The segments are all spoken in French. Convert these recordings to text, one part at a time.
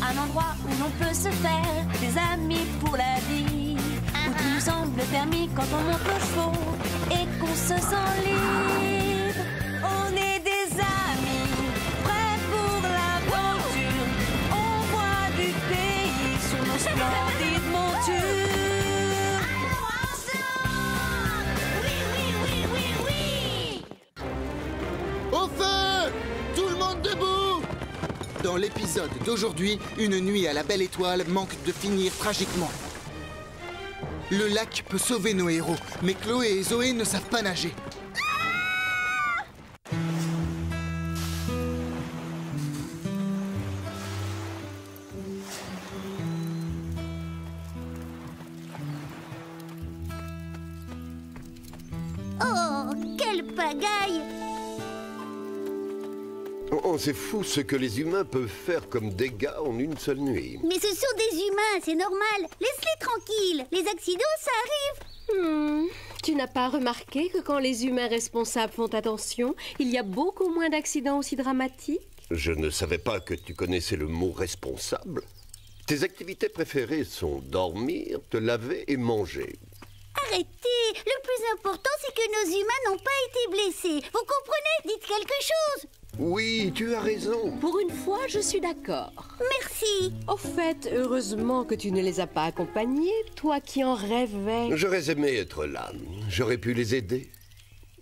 un endroit où l'on peut se faire des amis pour la vie, où tout nous semble permis quand on monte nos chevaux et qu'on se sent libre. On est des amis, prêts pour l'aventure. On voit du pays sur nos splendides montures. Au feu! Tout le monde debout! Dans l'épisode d'aujourd'hui, une nuit à la Belle Étoile manque de finir tragiquement. Le lac peut sauver nos héros, mais Chloé et Zoé ne savent pas nager. Oh, quelle pagaille! Oh, c'est fou ce que les humains peuvent faire comme dégâts en une seule nuit. Mais ce sont des humains, c'est normal. Laisse-les tranquilles. Les accidents, ça arrive. Tu n'as pas remarqué que quand les humains responsables font attention, il y a beaucoup moins d'accidents aussi dramatiques? Je ne savais pas que tu connaissais le mot responsable. Tes activités préférées sont dormir, te laver et manger. Arrêtez. Le plus important, c'est que nos humains n'ont pas été blessés. Vous comprenez? Dites quelque chose. Oui, tu as raison. Pour une fois, je suis d'accord. Merci. Au fait, heureusement que tu ne les as pas accompagnés, toi qui en rêvais. J'aurais aimé être là. J'aurais pu les aider.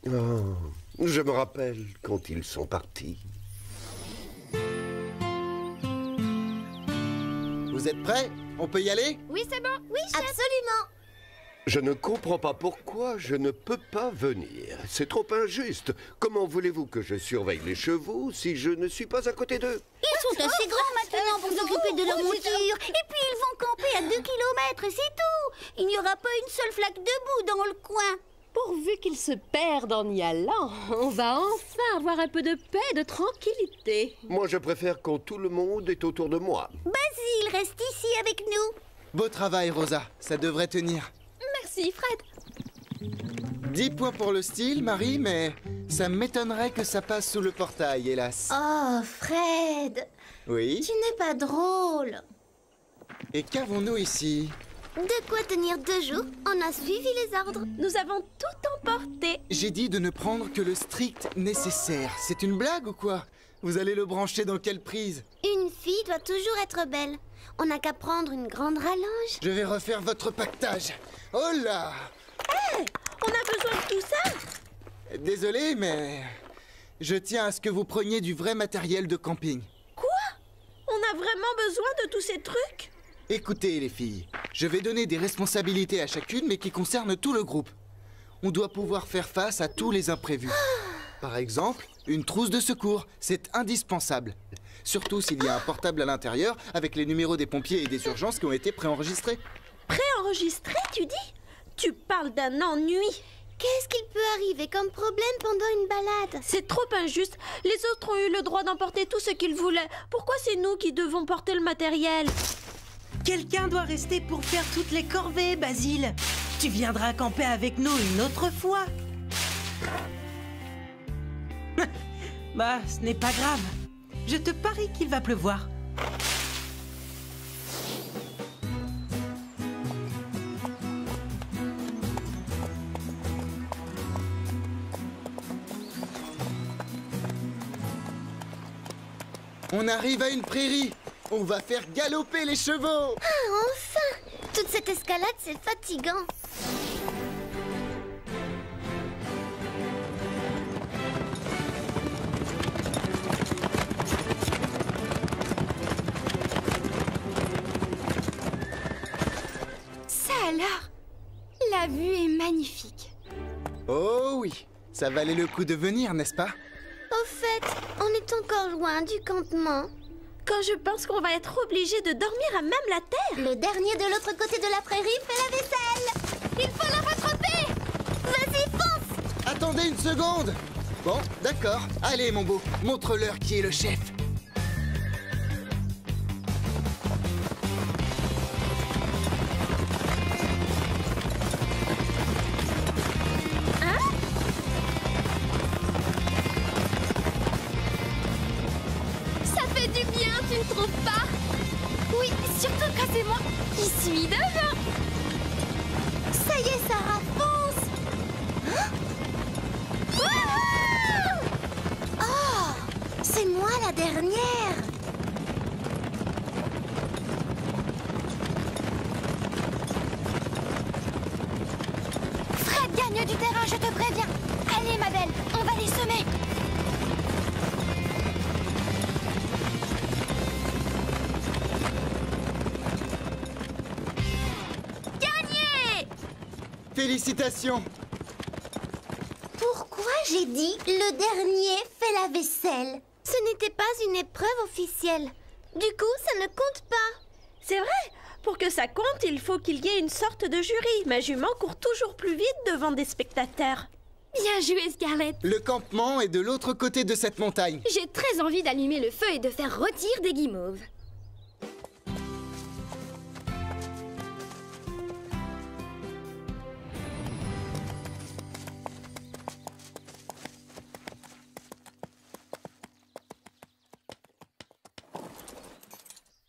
Oh, je me rappelle quand ils sont partis. Vous êtes prêts? On peut y aller? Oui, c'est bon. Oui, chef. Absolument. Je ne comprends pas pourquoi je ne peux pas venir. C'est trop injuste. Comment voulez-vous que je surveille les chevaux si je ne suis pas à côté d'eux? Ils sont assez grands maintenant pour s'occuper de leur monture. Et puis ils vont camper à 2 kilomètres, c'est tout. Il n'y aura pas une seule flaque de boue dans le coin. Pourvu qu'ils se perdent en y allant, on va enfin avoir un peu de paix, de tranquillité. Moi, je préfère quand tout le monde est autour de moi. Basile, reste ici avec nous. Beau travail, Rosa. Ça devrait tenir. Merci, Fred. 10 points pour le style, Marie, mais ça m'étonnerait que ça passe sous le portail, hélas. Oh, Fred, Oui? tu n'es pas drôle. Et qu'avons-nous ici? De quoi tenir 2 jours? On a suivi les ordres. Nous avons tout emporté. J'ai dit de ne prendre que le strict nécessaire. C'est une blague ou quoi? Vous allez le brancher dans quelle prise? Une fille doit toujours être belle. On n'a qu'à prendre une grande rallonge. Je vais refaire votre pactage. Oh là! On a besoin de tout ça? Désolé, mais je tiens à ce que vous preniez du vrai matériel de camping. Quoi? On a vraiment besoin de tous ces trucs? Écoutez, les filles, je vais donner des responsabilités à chacune, mais qui concernent tout le groupe. On doit pouvoir faire face à tous les imprévus. Par exemple, une trousse de secours, c'est indispensable. Surtout s'il y a un portable à l'intérieur avec les numéros des pompiers et des urgences qui ont été préenregistrés. Préenregistré, tu dis? Tu parles d'un ennui. Qu'est-ce qu'il peut arriver comme problème pendant une balade? C'est trop injuste. Les autres ont eu le droit d'emporter tout ce qu'ils voulaient. Pourquoi c'est nous qui devons porter le matériel? Quelqu'un doit rester pour faire toutes les corvées, Basile. Tu viendras camper avec nous une autre fois. Bah, ce n'est pas grave. Je te parie qu'il va pleuvoir. On arrive à une prairie. On va faire galoper les chevaux. Ah, enfin! Toute cette escalade, c'est fatigant. Ça alors? La vue est magnifique. Oh oui, ça valait le coup de venir, n'est-ce pas? Au fait, on est encore loin du campement. Quand je pense qu'on va être obligé de dormir à même la terre. Le dernier de l'autre côté de la prairie fait la vaisselle. Il faut la rattraper. Vas-y, fonce. Attendez une seconde. Bon, d'accord. Allez, mon beau, montre-leur qui est le chef. Ça fait du bien, tu ne trouves pas? y est, Sarah, fonce! Hein? Wouhou! Oh, c'est moi la dernière! Fred gagne du terrain, je te préviens. Allez, ma belle, on va les semer. Gagné! Félicitations! Pourquoi j'ai dit le dernier fait la vaisselle? Ce n'était pas une épreuve officielle. Du coup, ça ne compte pas. C'est vrai. Pour que ça compte, il faut qu'il y ait une sorte de jury. Ma jument court toujours plus vite devant des spectateurs. Bien joué, Scarlett. Le campement est de l'autre côté de cette montagne. J'ai très envie d'allumer le feu et de faire rôtir des guimauves.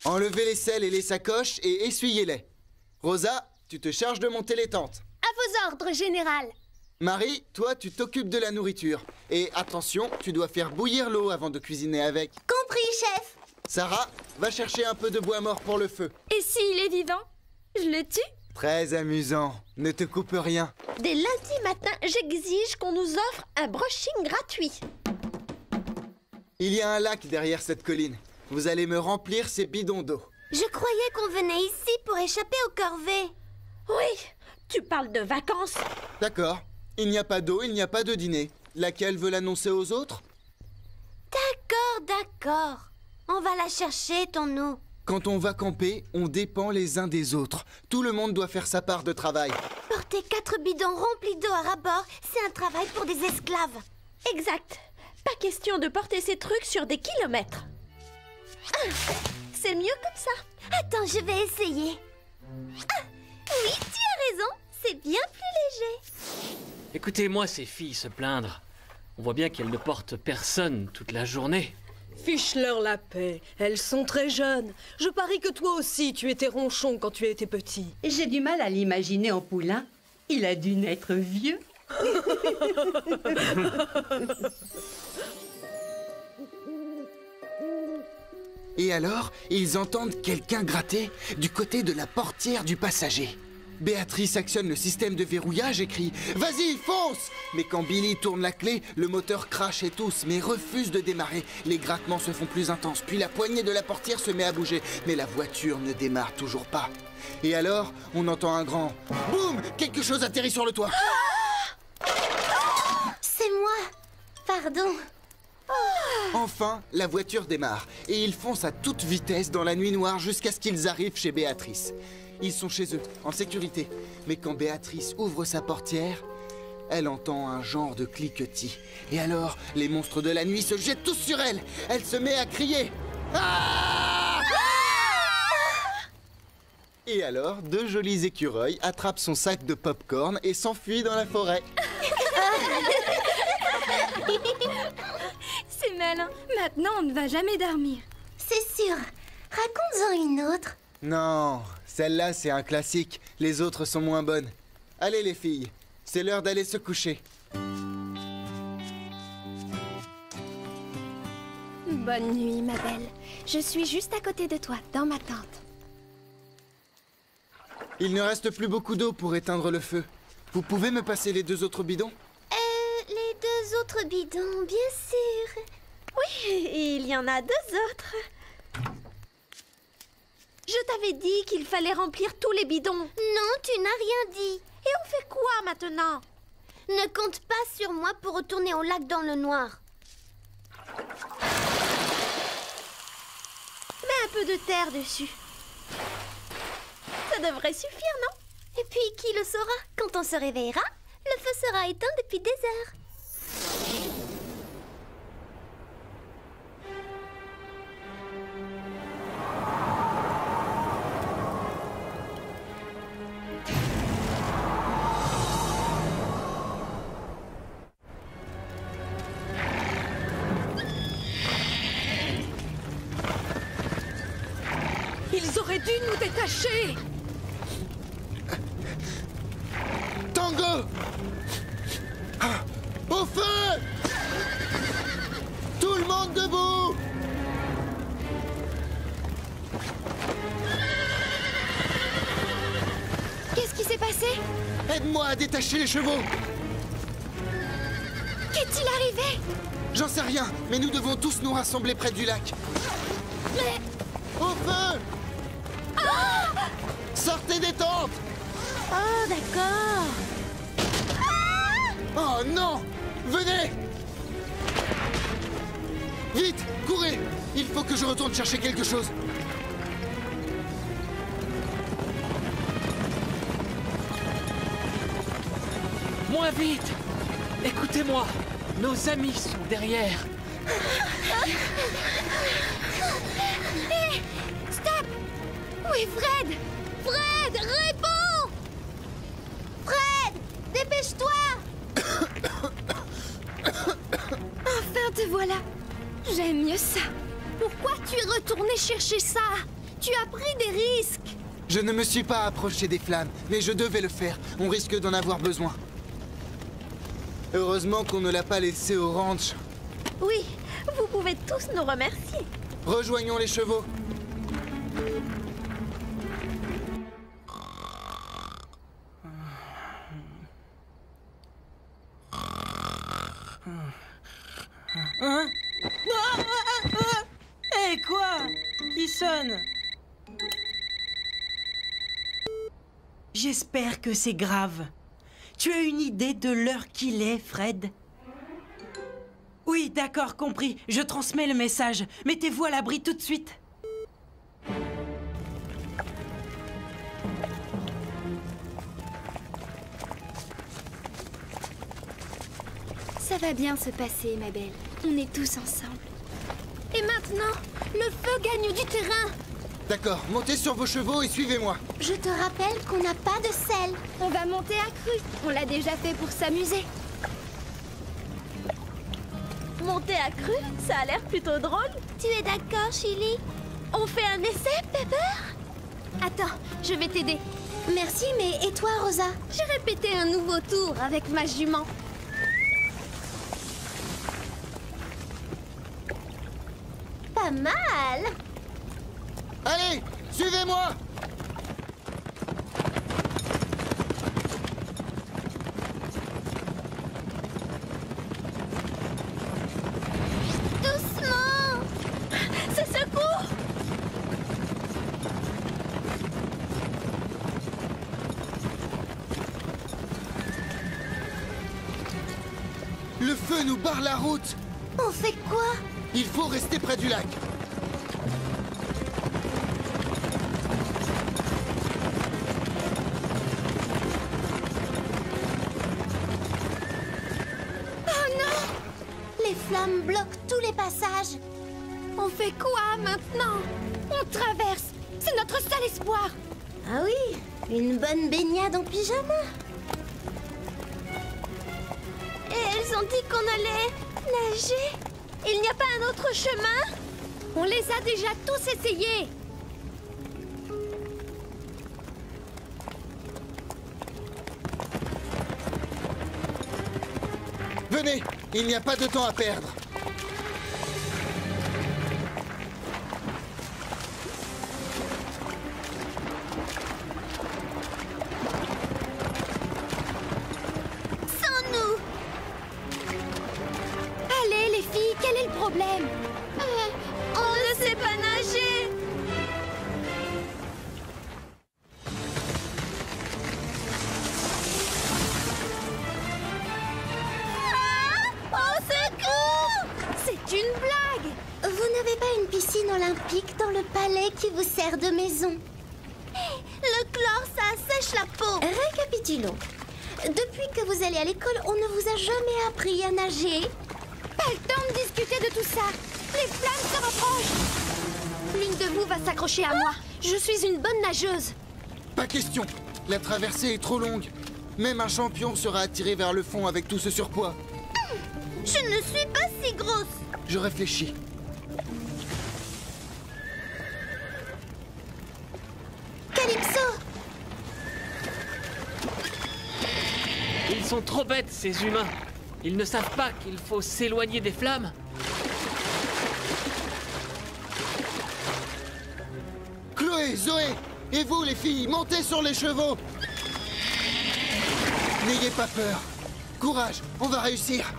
Enlevez les selles et les sacoches et essuyez-les. Rosa, tu te charges de monter les tentes. À vos ordres, général. Marie, toi, tu t'occupes de la nourriture. Et attention, tu dois faire bouillir l'eau avant de cuisiner avec. Compris, chef. Sarah, va chercher un peu de bois mort pour le feu. Et s'il est vivant, je le tue? Très amusant. Ne te coupe rien. Dès lundi matin, j'exige qu'on nous offre un brushing gratuit. Il y a un lac derrière cette colline. Vous allez me remplir ces bidons d'eau. Je croyais qu'on venait ici pour échapper aux corvées. Oui, tu parles de vacances. D'accord. Il n'y a pas d'eau, il n'y a pas de dîner. Laquelle veut l'annoncer aux autres? D'accord. On va la chercher, ton eau. Quand on va camper, on dépend les uns des autres. Tout le monde doit faire sa part de travail. Porter 4 bidons remplis d'eau à ras-bord, c'est un travail pour des esclaves. Exact. Pas question de porter ces trucs sur des kilomètres. C'est mieux comme ça. Attends, je vais essayer. Oui, tu as raison. C'est bien plus léger. Écoutez-moi ces filles se plaindre. On voit bien qu'elles ne portent personne toute la journée. Fiche-leur la paix. Elles sont très jeunes. Je parie que toi aussi, tu étais ronchon quand tu étais petit. J'ai du mal à l'imaginer en poulain. Il a dû naître vieux. Et alors, ils entendent quelqu'un gratter du côté de la portière du passager. Béatrice actionne le système de verrouillage et crie « Vas-y, fonce !» Mais quand Billy tourne la clé, le moteur crache et tousse, mais refuse de démarrer. Les grattements se font plus intenses, puis la poignée de la portière se met à bouger. Mais la voiture ne démarre toujours pas. Et alors, on entend un grand « Boum !» Quelque chose atterrit sur le toit. C'est moi. Pardon. Enfin, la voiture démarre et ils foncent à toute vitesse dans la nuit noire jusqu'à ce qu'ils arrivent chez Béatrice. Ils sont chez eux, en sécurité. Mais quand Béatrice ouvre sa portière, elle entend un genre de cliquetis. Et alors, les monstres de la nuit se jettent tous sur elle. Elle se met à crier. Ah! Et alors, 2 jolis écureuils attrapent son sac de pop-corn et s'enfuient dans la forêt. C'est malin. Maintenant, on ne va jamais dormir. C'est sûr. Raconte-en une autre. Non, celle-là, c'est un classique. Les autres sont moins bonnes. Allez, les filles, c'est l'heure d'aller se coucher. Bonne nuit, ma belle. Je suis juste à côté de toi, dans ma tente. Il ne reste plus beaucoup d'eau pour éteindre le feu. Vous pouvez me passer les 2 autres bidons? Les 2 autres bidons, bien sûr. Oui, il y en a 2 autres. Je t'avais dit qu'il fallait remplir tous les bidons. Non, tu n'as rien dit. Et on fait quoi maintenant? Ne compte pas sur moi pour retourner au lac dans le noir. Mets un peu de terre dessus. Ça devrait suffire, non? Et puis, qui le saura? Quand on se réveillera, le feu sera éteint depuis des heures. Ils auraient dû nous détacher. Tango! Au feu! Tout le monde debout! Qu'est-ce qui s'est passé? Aide-moi à détacher les chevaux! Qu'est-il arrivé? J'en sais rien, mais nous devons tous nous rassembler près du lac. Mais... Au feu! Sortez des tentes! Oh, d'accord. Oh non! Venez! Vite! Courez! Il faut que je retourne chercher quelque chose. Moins vite! Écoutez-moi! Nos amis sont derrière! Hé! Stop! Où est Fred? Fred, réponds! Fred! Dépêche-toi! Enfin, te voilà! J'aime mieux ça. Pourquoi tu es retourné chercher ça? Tu as pris des risques. Je ne me suis pas approché des flammes, mais je devais le faire. On risque d'en avoir besoin. Heureusement qu'on ne l'a pas laissé au ranch. Oui, vous pouvez tous nous remercier. Rejoignons les chevaux. Hein? Hé, quoi? Qui sonne? J'espère que c'est grave. Tu as une idée de l'heure qu'il est, Fred? Oui, d'accord, compris. Je transmets le message. Mettez-vous à l'abri tout de suite. Ça va bien se passer, ma belle. On est tous ensemble. Et maintenant, le feu gagne du terrain. D'accord, montez sur vos chevaux et suivez-moi. Je te rappelle qu'on n'a pas de sel. On va monter à cru. On l'a déjà fait pour s'amuser. Monter à cru, ça a l'air plutôt drôle. Tu es d'accord, Chili? On fait un essai, Pepper? Attends, je vais t'aider. Merci, mais et toi, Rosa? J'ai répété un nouveau tour avec ma jument. Pas mal. Allez, suivez-moi! Doucement! C'est secours! Le feu nous barre la route! On fait quoi? Il faut rester près du lac. Les flammes bloquent tous les passages. On fait quoi maintenant? On traverse. C'est notre seul espoir. Ah oui, une bonne baignade en pyjama. Et elles ont dit qu'on allait nager. Il n'y a pas un autre chemin? On les a déjà tous essayés. Venez, il n'y a pas de temps à perdre. Sans nous. Allez, les filles, quel est le problème? On ne sait pas nager. Au secours! C'est une blague. Vous n'avez pas une piscine olympique dans le palais qui vous sert de maison? Le chlore, ça assèche la peau. Récapitulons. Depuis que vous allez à l'école, on ne vous a jamais appris à nager. Pas le temps de discuter de tout ça. Les flammes se rapprochent. L'une de vous va s'accrocher à moi. Je suis une bonne nageuse. Pas question. La traversée est trop longue. Même un champion sera attiré vers le fond avec tout ce surpoids. Je ne suis pas si grosse. Je réfléchis. Calypso! Ils sont trop bêtes, ces humains. Ils ne savent pas qu'il faut s'éloigner des flammes. Chloé, Zoé, et vous les filles, montez sur les chevaux. N'ayez pas peur. Courage, on va réussir.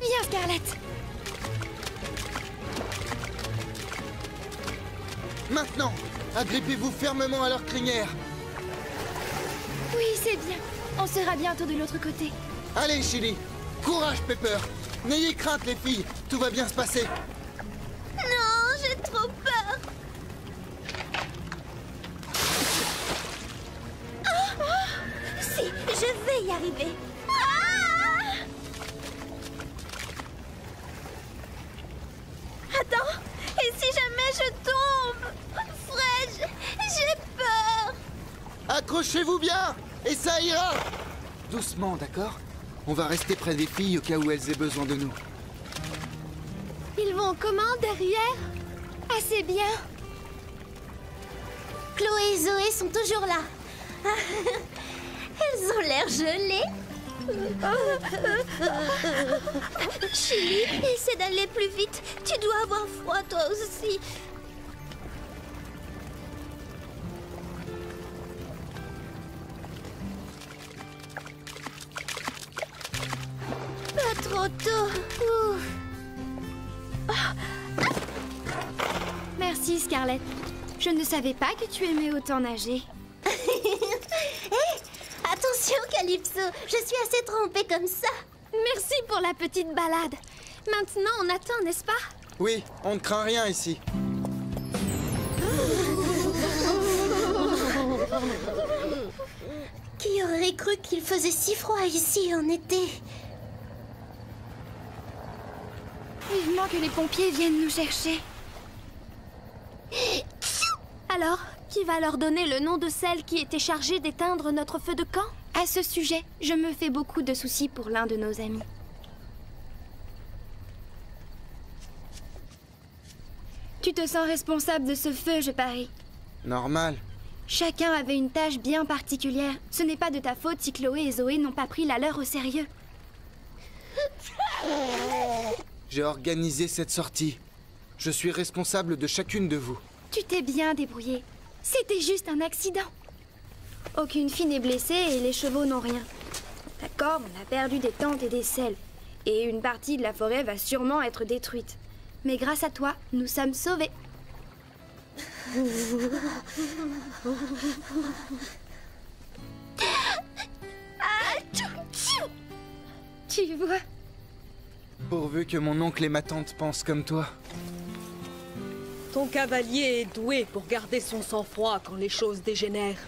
Viens, Scarlett. Maintenant, agrippez-vous fermement à leur crinière. Oui, c'est bien. On sera bientôt de l'autre côté. Allez, Chili. Courage, Pepper. N'ayez crainte, les filles. Tout va bien se passer. Non, j'ai trop peur. Si, je vais y arriver. Attends, et si jamais je tombe? Fred, j'ai peur. Accrochez-vous bien, et ça ira. Doucement, d'accord? On va rester près des filles au cas où elles aient besoin de nous. Ils vont comment derrière? Assez bien. Chloé et Zoé sont toujours là. Elles ont l'air gelées. Chili, essaie d'aller plus vite. Tu dois avoir froid toi aussi. Pas trop tôt. Ouf. Merci, Scarlett. Je ne savais pas que tu aimais autant nager. Hé, attention, Calypso. Je suis assez trempée comme ça. Merci pour la petite balade. Maintenant, on attend, n'est-ce pas? Oui, on ne craint rien ici. Qui aurait cru qu'il faisait si froid ici en été? Vivement que les pompiers viennent nous chercher. Alors, qui va leur donner le nom de celle qui était chargée d'éteindre notre feu de camp? À ce sujet, je me fais beaucoup de soucis pour l'un de nos amis. Tu te sens responsable de ce feu, je parie. Normal. Chacun avait une tâche bien particulière. Ce n'est pas de ta faute si Chloé et Zoé n'ont pas pris la leur au sérieux. J'ai organisé cette sortie. Je suis responsable de chacune de vous. Tu t'es bien débrouillé. C'était juste un accident. Aucune fille n'est blessée et les chevaux n'ont rien. D'accord, on a perdu des tentes et des selles. Et une partie de la forêt va sûrement être détruite. Mais grâce à toi, nous sommes sauvés. Tu vois? Pourvu que mon oncle et ma tante pensent comme toi. Ton cavalier est doué pour garder son sang-froid quand les choses dégénèrent.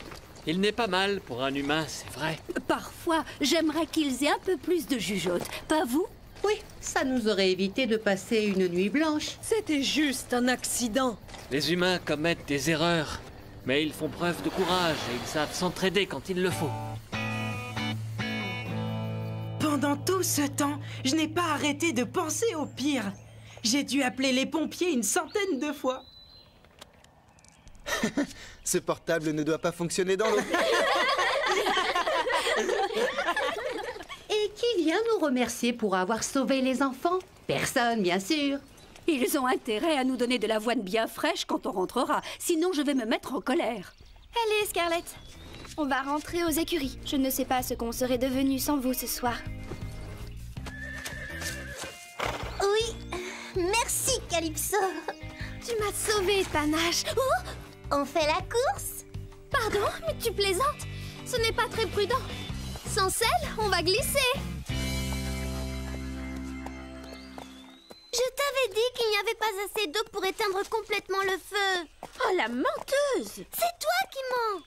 Il n'est pas mal pour un humain, c'est vrai. Parfois, j'aimerais qu'ils aient un peu plus de jugeote. Pas vous? Oui, ça nous aurait évité de passer une nuit blanche. C'était juste un accident. Les humains commettent des erreurs, mais ils font preuve de courage et ils savent s'entraider quand il le faut. Pendant tout ce temps, je n'ai pas arrêté de penser au pire. J'ai dû appeler les pompiers une centaine de fois. Ce portable ne doit pas fonctionner dans l'eau. Et qui vient nous remercier pour avoir sauvé les enfants? Personne, bien sûr. Ils ont intérêt à nous donner de l'avoine bien fraîche quand on rentrera. Sinon, je vais me mettre en colère. Allez, Scarlett. On va rentrer aux écuries. Je ne sais pas ce qu'on serait devenu sans vous ce soir. Oui, merci, Calypso. Tu m'as sauvée, Panache. Oh, on fait la course? Pardon, mais tu plaisantes? Ce n'est pas très prudent. Sans selle, on va glisser. Je t'avais dit qu'il n'y avait pas assez d'eau pour éteindre complètement le feu. Oh, la menteuse! C'est toi qui mens.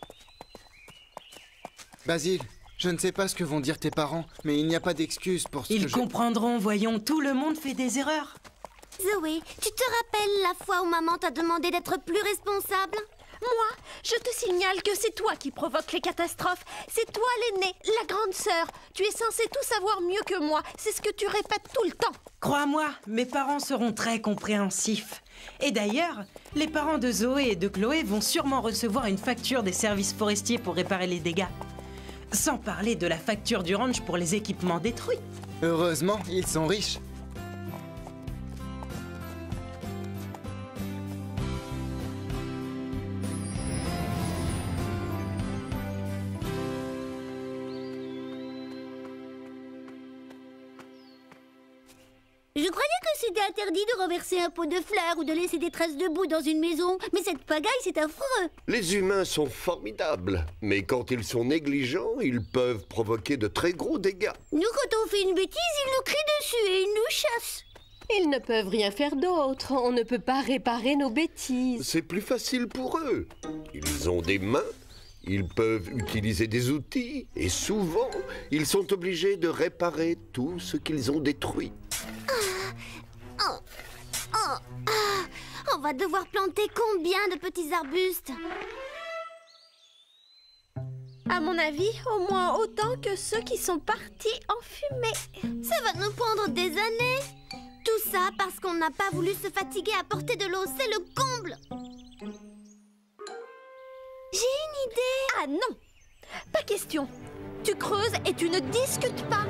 Basile, je ne sais pas ce que vont dire tes parents, mais il n'y a pas d'excuse pour ce que Ils comprendront, voyons, tout le monde fait des erreurs. Zoé, tu te rappelles la fois où maman t'a demandé d'être plus responsable? Moi, je te signale que c'est toi qui provoques les catastrophes. C'est toi l'aînée, la grande sœur. Tu es censée tout savoir mieux que moi. C'est ce que tu répètes tout le temps. Crois-moi, mes parents seront très compréhensifs. Et d'ailleurs, les parents de Zoé et de Chloé vont sûrement recevoir une facture des services forestiers pour réparer les dégâts. Sans parler de la facture du ranch pour les équipements détruits. Heureusement, ils sont riches. Je croyais que c'était interdit de renverser un pot de fleurs ou de laisser des traces de boue dans une maison. Mais cette pagaille, c'est affreux. Les humains sont formidables, mais quand ils sont négligents, ils peuvent provoquer de très gros dégâts. Nous, quand on fait une bêtise, ils nous crient dessus et ils nous chassent. Ils ne peuvent rien faire d'autre. On ne peut pas réparer nos bêtises. C'est plus facile pour eux. Ils ont des mains, ils peuvent utiliser des outils, et souvent, ils sont obligés de réparer tout ce qu'ils ont détruit. On va devoir planter combien de petits arbustes? À mon avis, au moins autant que ceux qui sont partis en fumée. Ça va nous prendre des années. Tout ça parce qu'on n'a pas voulu se fatiguer à porter de l'eau, c'est le comble. J'ai une idée. Ah non, pas question. Tu creuses et tu ne discutes pas.